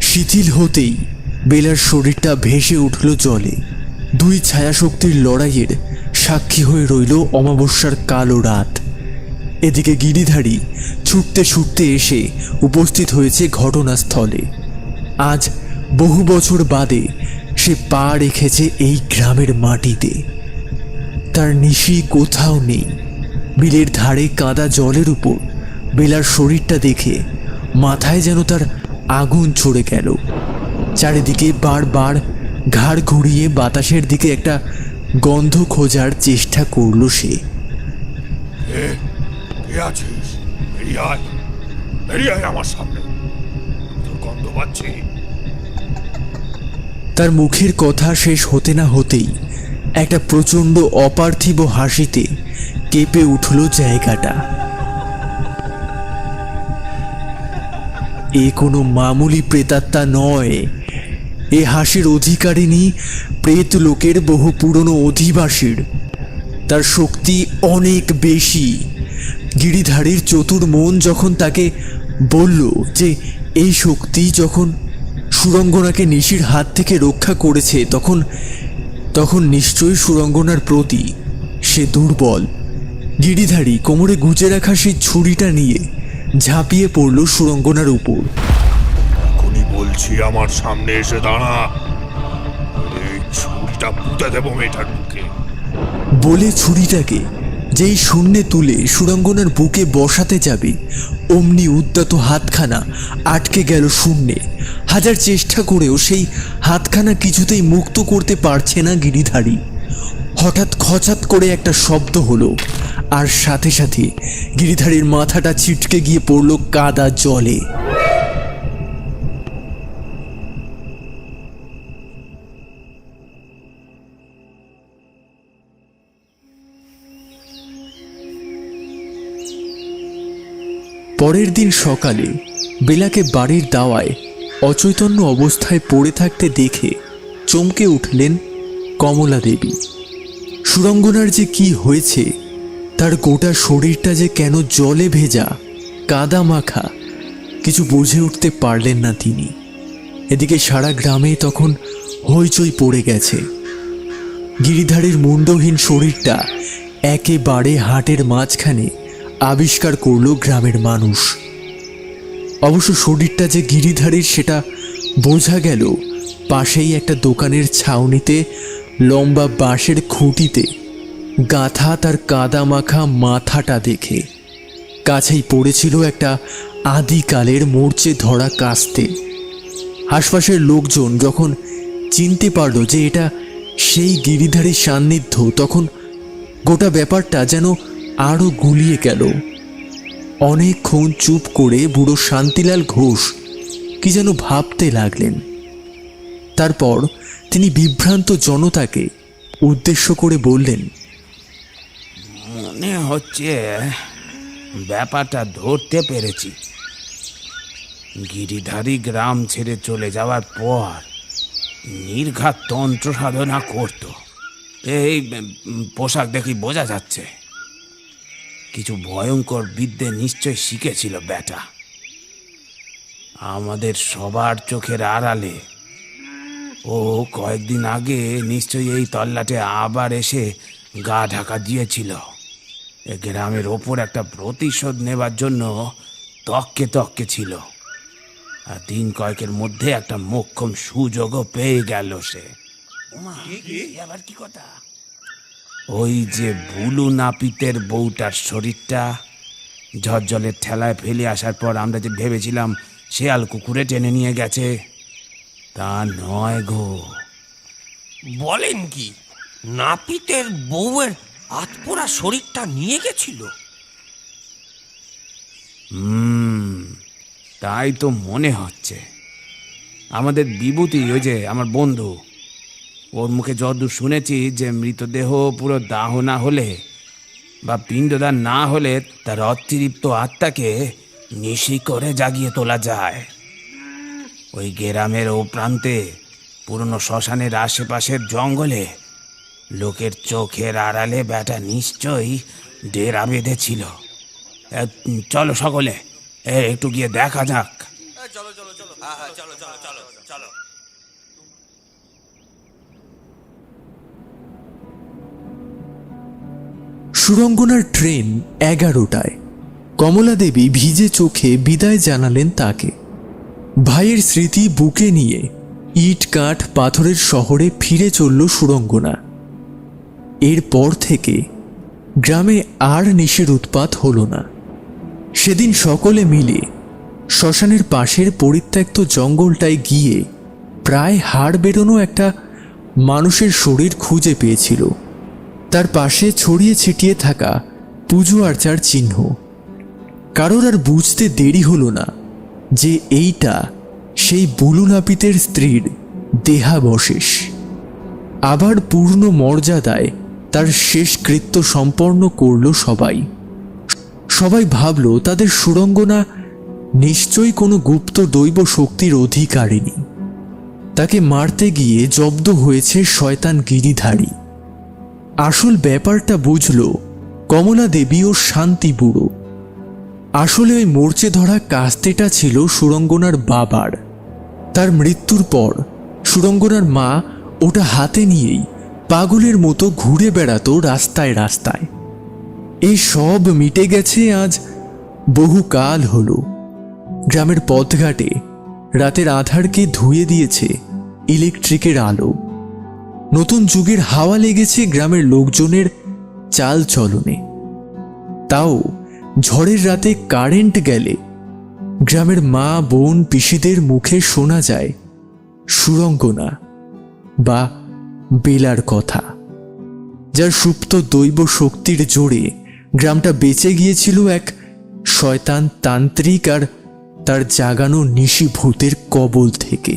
শিথিল হতেই বেলার শরীরটা ভেসে উঠল জলে। 2 ছায়াশক্তির লড়াইয়ের সাক্ষী হয়ে রইল অমাবস্যার কালো রাত। এদিকে গিরিধারী ছুটতে ছুটতে এসে উপস্থিত হয়েছে ঘটনাস্থলে। আজ বহু বছর বাদে সে পা রেখেছে এই গ্রামের মাটিতে। তার নিশি কোথাও নেই। বিলের ধারে কাদা জলের উপর বেলার শরীরটা দেখে মাথায় যেন তার আগুন চড়ে গেল। চারিদিকে বারবার ঘাড় ঘুরিয়ে বাতাসের দিকে একটা গন্ধ খোঁজার চেষ্টা করল সে। কে আছিস? বেরিয়ে আয়, বেরিয়ে আয় আমার সামনে, তোর গন্ধ পাচ্ছি। তার মুখের কথা শেষ হতে না হতেই একটা প্রচণ্ড অপার্থিব হাসিতে কেঁপে উঠল জায়গাটা। এ কোনো মামুলি প্রেতাত্মা নয়। এ হাসির অধিকারিণী প্রেত লোকের বহু পুরনো অধিবাসীর। তার শক্তি অনেক বেশি। গিরিধারীর চতুর মন যখন তাকে বলল যে এই শক্তি যখন সুরঙ্গনাকে নিশির হাত থেকে রক্ষা করেছে তখন নিশ্চয়ই সুরঙ্গনার প্রতি সে দুর্বল। গিরিধারী কোমরে গুজে রাখা সেই ছুরিটা নিয়ে ঝাঁপিয়ে পড়ল সুরঙ্গনার উপর। এখনই বলছি আমার সামনে এসে দাঁড়া, এই ছুরিটা পুঁতে দেবো মেয়েটার মুখে। বলে ছুরিটাকে যেই শূন্যে তুলে সুরঙ্গনার বুকে বসাতে যাবে অমনি উদ্যত হাতখানা আটকে গেল শূন্যে। হাজার চেষ্টা করেও সেই হাতখানা কিছুতেই মুক্ত করতে পারছে না গিরিধারী। হঠাৎ খচাত করে একটা শব্দ হলো, আর সাথে সাথে গিরিধারীর মাথাটা ছিটকে গিয়ে পড়ল কাদা জলে। পরের দিন সকালে বেলাকে বাড়ির দাওয়ায় অচৈতন্য অবস্থায় পড়ে থাকতে দেখে চমকে উঠলেন কমলা দেবী। সুরঙ্গনার যে কি হয়েছে, তার গোটা শরীরটা যে কেন জলে ভেজা কাদা মাখা, কিছু বুঝে উঠতে পারলেন না তিনি। এদিকে সারা গ্রামে তখন হইচই পড়ে গেছে। গিরিধারীর মুন্ডহীন শরীরটা একেবারে হাটের মাঝখানে আবিষ্কার করল গ্রামের মানুষ। অবশ্য শরীরটা যে গিরিধারীর সেটা বোঝা গেল পাশেই একটা দোকানের ছাউনিতে লম্বা বাঁশের খুঁটিতে গাঁথা তার কাদামাখা মাথাটা দেখে কাছেই পড়েছিল একটা আদিকালের মরচে ধরা কাস্তে। আশপাশের লোকজন যখন চিনতে পারল যে এটা সেই গিরিধারী সান্নিধ্য, তখন গোটা ব্যাপারটা যেন আরো গুলিয়ে গেল। অনেকক্ষণ চুপ করে বুড়ো শান্তিলাল ঘোষ কি যেন ভাবতে লাগলেন। তারপর তিনি বিভ্রান্ত জনতাকে উদ্দেশ্য করে বললেন, মনে হচ্ছে ব্যাপারটা ধরতে পেরেছি। গিরিধারী গ্রাম ছেড়ে চলে যাওয়ার পর নির্ঘাত তন্ত্র সাধনা করত। এই পোশাক দেখি বোঝা যাচ্ছে কিছু ভয়ঙ্কর বিদ্যে নিশ্চয় শিখেছিল ব্যাটা। আমাদের সবার চোখের আড়ালে ও কয়েকদিন আগে নিশ্চয়ই এই তল্লাটে আবার এসে গা ঢাকা দিয়েছিল। এ গ্রামের ওপর একটা প্রতিশোধ নেবার জন্য তককে তককে ছিল, আর দিন কয়েকের মধ্যে একটা মোক্ষম সুযোগও পেয়ে গেল সে। আবার কি কথা? ওই যে বুলু নাপিতের বউটার শরীরটা ঝড়জলের ঠেলায় ফেলে আসার পর আমরা যে ভেবেছিলাম শেয়াল কুকুরে টেনে নিয়ে গেছে, তা নয় গো। বলেন কি, নাপিতের বউয়ের আতপোড়া শরীরটা নিয়ে গেছিল? তাই তো মনে হচ্ছে। আমাদের বিভূতি, ওই যে আমার বন্ধু, ওর মুখে যতদূর শুনেছি যে মৃতদেহ পুরো দাহ না হলে বা পিণ্ডদান না হলে তার অতিরিক্ত আত্মাকে নিশি করে জাগিয়ে তোলা যায়। ওই গ্রামের ও প্রান্তে পুরনো শ্মশানের আশেপাশের জঙ্গলে লোকের চোখের আড়ালে ব্যাটা নিশ্চয়ই ডেরা বেঁধেছিল। চলো সকলে একটু গিয়ে দেখা যাক। সুরঙ্গনার ট্রেন 11টায়। কমলা দেবী ভিজে চোখে বিদায় জানালেন তাকে। ভাইয়ের স্মৃতি বুকে নিয়ে ইট কাঠ পাথরের শহরে ফিরে চলল সুরঙ্গনা। এরপর থেকে গ্রামে আর নিশির উৎপাত হলো না। সেদিন সকলে মিলে শ্মশানের পাশের পরিত্যক্ত জঙ্গলটায় গিয়ে প্রায় হাড় বেরোনো একটা মানুষের শরীর খুঁজে পেয়েছিল। তার পাশে ছড়িয়ে ছিটিয়ে থাকা পুজো আর্চার চিহ্ন। কারোর আর বুঝতে দেরি হলো না যে এইটা সেই বুলু নাপিতের স্ত্রীর দেহাবশেষ। আবার পূর্ণ মর্যাদায় তার শেষ কৃত্য সম্পন্ন করল সবাই। সবাই ভাবল তাদের সুরঙ্গনা নিশ্চয়ই কোনো গুপ্ত দৈব শক্তির অধিকারিণী। তাকে মারতে গিয়ে জব্দ হয়েছে শয়তান গিরিধারী। আসল ব্যাপারটা বুঝল কমলা দেবী ও শান্তি বুড়ো। আসলে ওই মরচে ধরা কাস্তেটা ছিল সুরঙ্গনার বাবার। তার মৃত্যুর পর সুরঙ্গনার মা ওটা হাতে নিয়েই পাগলের মতো ঘুরে বেড়াতো রাস্তায় রাস্তায়। এই সব মিটে গেছে আজ বহুকাল হলো। গ্রামের পথঘাটে রাতের আধারকে ধুয়ে দিয়েছে ইলেকট্রিকের আলো। নতুন যুগের হাওয়া লেগেছে গ্রামের লোকজনের চাল চলনে। তাও ঝড়ের রাতে কারেন্ট গেলে গ্রামের মা বোন পিসিদের মুখে শোনা যায় সুরঙ্গনা বা বেলার কথা, যার সুপ্ত দৈব শক্তির জোরে গ্রামটা বেঁচে গিয়েছিল এক শয়তান তান্ত্রিক আর তার জাগানো নিশি ভূতের কবল থেকে।